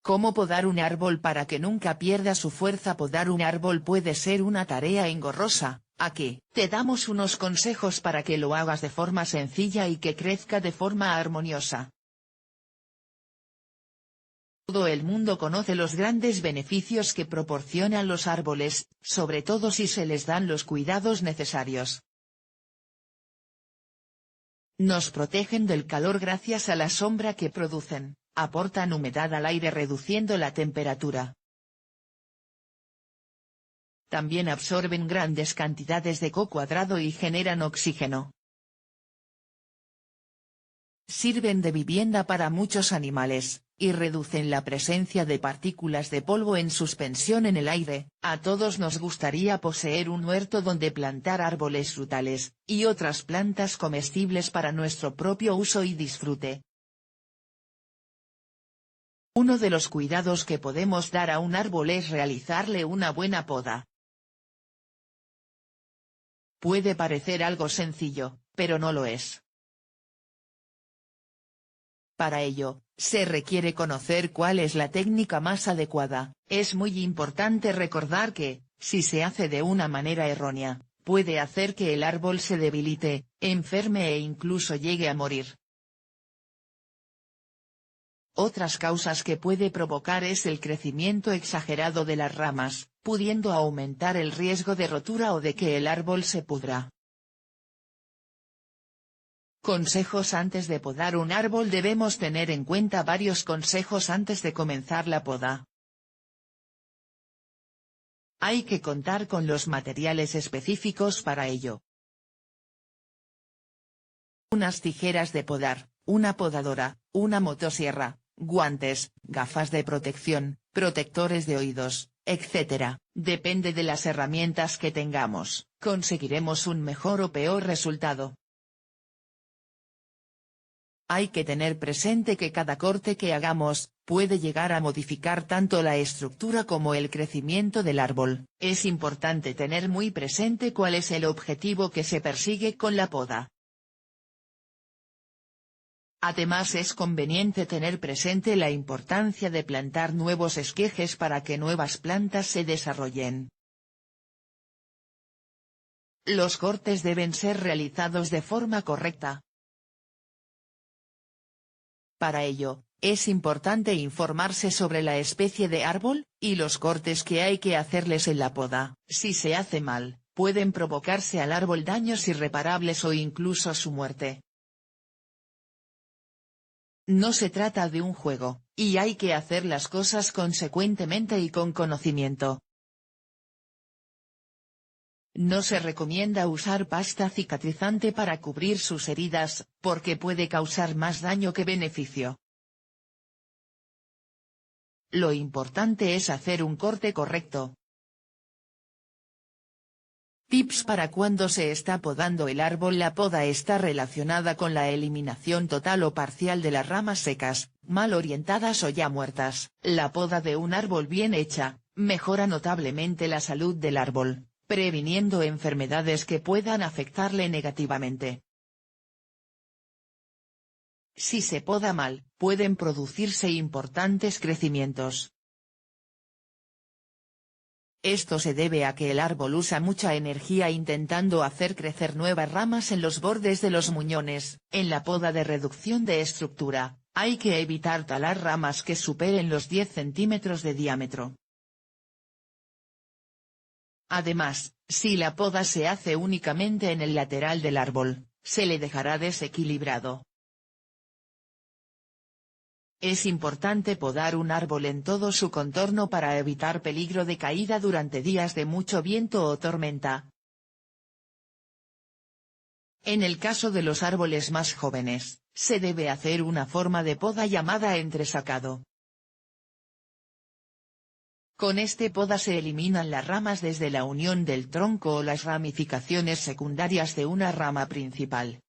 ¿Cómo podar un árbol para que nunca pierda su fuerza? Podar un árbol puede ser una tarea engorrosa. Aquí te damos unos consejos para que lo hagas de forma sencilla y que crezca de forma armoniosa. Todo el mundo conoce los grandes beneficios que proporcionan los árboles, sobre todo si se les dan los cuidados necesarios. Nos protegen del calor gracias a la sombra que producen, aportan humedad al aire reduciendo la temperatura. También absorben grandes cantidades de CO cuadrado y generan oxígeno. Sirven de vivienda para muchos animales, y reducen la presencia de partículas de polvo en suspensión en el aire. A todos nos gustaría poseer un huerto donde plantar árboles frutales, y otras plantas comestibles para nuestro propio uso y disfrute. Uno de los cuidados que podemos dar a un árbol es realizarle una buena poda. Puede parecer algo sencillo, pero no lo es. Para ello, se requiere conocer cuál es la técnica más adecuada. Es muy importante recordar que, si se hace de una manera errónea, puede hacer que el árbol se debilite, enferme e incluso llegue a morir. Otras causas que puede provocar es el crecimiento exagerado de las ramas, pudiendo aumentar el riesgo de rotura o de que el árbol se pudra. Consejos antes de podar un árbol. Debemos tener en cuenta varios consejos antes de comenzar la poda. Hay que contar con los materiales específicos para ello. Unas tijeras de podar, una podadora, una motosierra, guantes, gafas de protección, protectores de oídos, etc. Depende de las herramientas que tengamos, conseguiremos un mejor o peor resultado. Hay que tener presente que cada corte que hagamos, puede llegar a modificar tanto la estructura como el crecimiento del árbol. Es importante tener muy presente cuál es el objetivo que se persigue con la poda. Además es conveniente tener presente la importancia de plantar nuevos esquejes para que nuevas plantas se desarrollen. Los cortes deben ser realizados de forma correcta. Para ello, es importante informarse sobre la especie de árbol, y los cortes que hay que hacerles en la poda. Si se hace mal, pueden provocarse al árbol daños irreparables o incluso su muerte. No se trata de un juego, y hay que hacer las cosas consecuentemente y con conocimiento. No se recomienda usar pasta cicatrizante para cubrir sus heridas, porque puede causar más daño que beneficio. Lo importante es hacer un corte correcto. Tips para cuando se está podando el árbol. La poda está relacionada con la eliminación total o parcial de las ramas secas, mal orientadas o ya muertas. La poda de un árbol bien hecha, mejora notablemente la salud del árbol, previniendo enfermedades que puedan afectarle negativamente. Si se poda mal, pueden producirse importantes crecimientos. Esto se debe a que el árbol usa mucha energía intentando hacer crecer nuevas ramas en los bordes de los muñones. En la poda de reducción de estructura, hay que evitar talar ramas que superen los 10 centímetros de diámetro. Además, si la poda se hace únicamente en el lateral del árbol, se le dejará desequilibrado. Es importante podar un árbol en todo su contorno para evitar peligro de caída durante días de mucho viento o tormenta. En el caso de los árboles más jóvenes, se debe hacer una forma de poda llamada entresacado. Con este poda se eliminan las ramas desde la unión del tronco o las ramificaciones secundarias de una rama principal.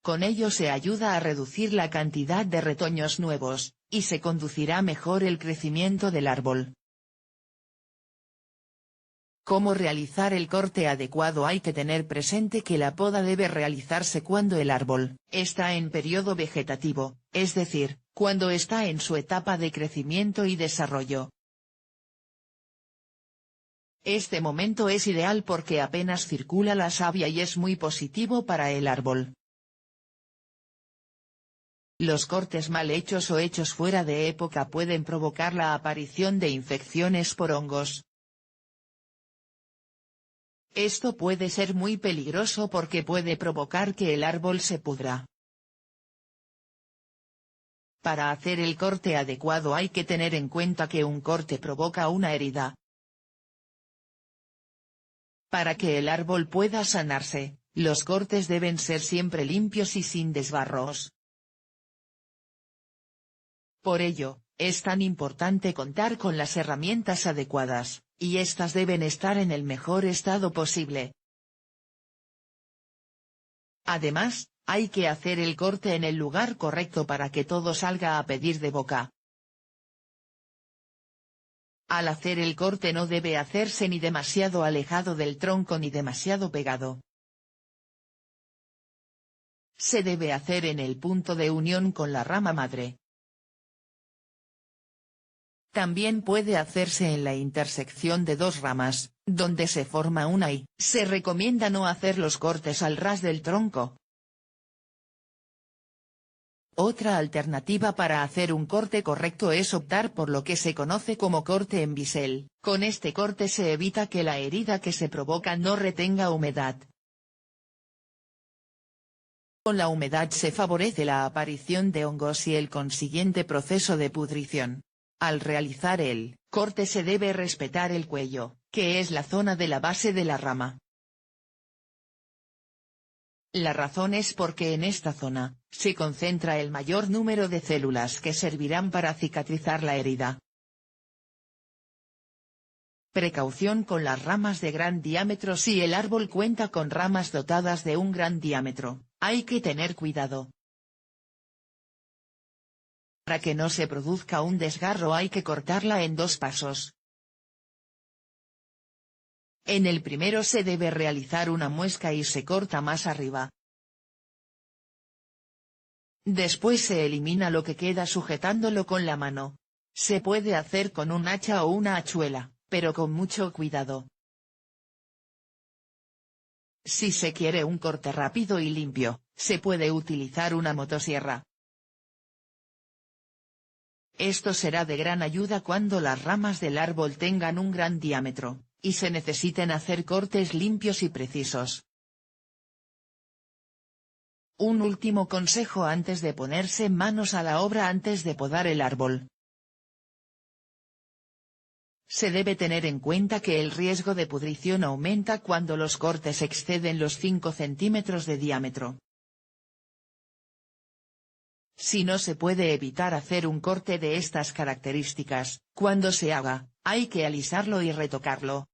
Con ello se ayuda a reducir la cantidad de retoños nuevos, y se conducirá mejor el crecimiento del árbol. ¿Cómo realizar el corte adecuado? Hay que tener presente que la poda debe realizarse cuando el árbol está en periodo vegetativo, es decir, cuando está en su etapa de crecimiento y desarrollo. Este momento es ideal porque apenas circula la savia y es muy positivo para el árbol. Los cortes mal hechos o hechos fuera de época pueden provocar la aparición de infecciones por hongos. Esto puede ser muy peligroso porque puede provocar que el árbol se pudra. Para hacer el corte adecuado hay que tener en cuenta que un corte provoca una herida. Para que el árbol pueda sanarse, los cortes deben ser siempre limpios y sin desbarros. Por ello, es tan importante contar con las herramientas adecuadas, y estas deben estar en el mejor estado posible. Además, hay que hacer el corte en el lugar correcto para que todo salga a pedir de boca. Al hacer el corte no debe hacerse ni demasiado alejado del tronco ni demasiado pegado. Se debe hacer en el punto de unión con la rama madre. También puede hacerse en la intersección de dos ramas, donde se forma una y se recomienda no hacer los cortes al ras del tronco. Otra alternativa para hacer un corte correcto es optar por lo que se conoce como corte en bisel. Con este corte se evita que la herida que se provoca no retenga humedad. Con la humedad se favorece la aparición de hongos y el consiguiente proceso de pudrición. Al realizar el corte se debe respetar el cuello, que es la zona de la base de la rama. La razón es porque en esta zona, se concentra el mayor número de células que servirán para cicatrizar la herida. Precaución con las ramas de gran diámetro. Si el árbol cuenta con ramas dotadas de un gran diámetro, hay que tener cuidado. Para que no se produzca un desgarro hay que cortarla en dos pasos. En el primero se debe realizar una muesca y se corta más arriba. Después se elimina lo que queda sujetándolo con la mano. Se puede hacer con un hacha o una hachuela, pero con mucho cuidado. Si se quiere un corte rápido y limpio, se puede utilizar una motosierra. Esto será de gran ayuda cuando las ramas del árbol tengan un gran diámetro, y se necesiten hacer cortes limpios y precisos. Un último consejo antes de ponerse manos a la obra antes de podar el árbol. Se debe tener en cuenta que el riesgo de pudrición aumenta cuando los cortes exceden los 5 centímetros de diámetro. Si no se puede evitar hacer un corte de estas características, cuando se haga, hay que alisarlo y retocarlo.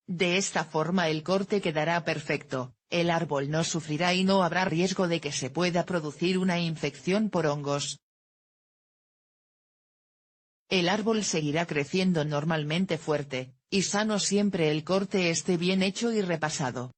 De esta forma el corte quedará perfecto, el árbol no sufrirá y no habrá riesgo de que se pueda producir una infección por hongos. El árbol seguirá creciendo normalmente fuerte, y sano siempre el corte esté bien hecho y repasado.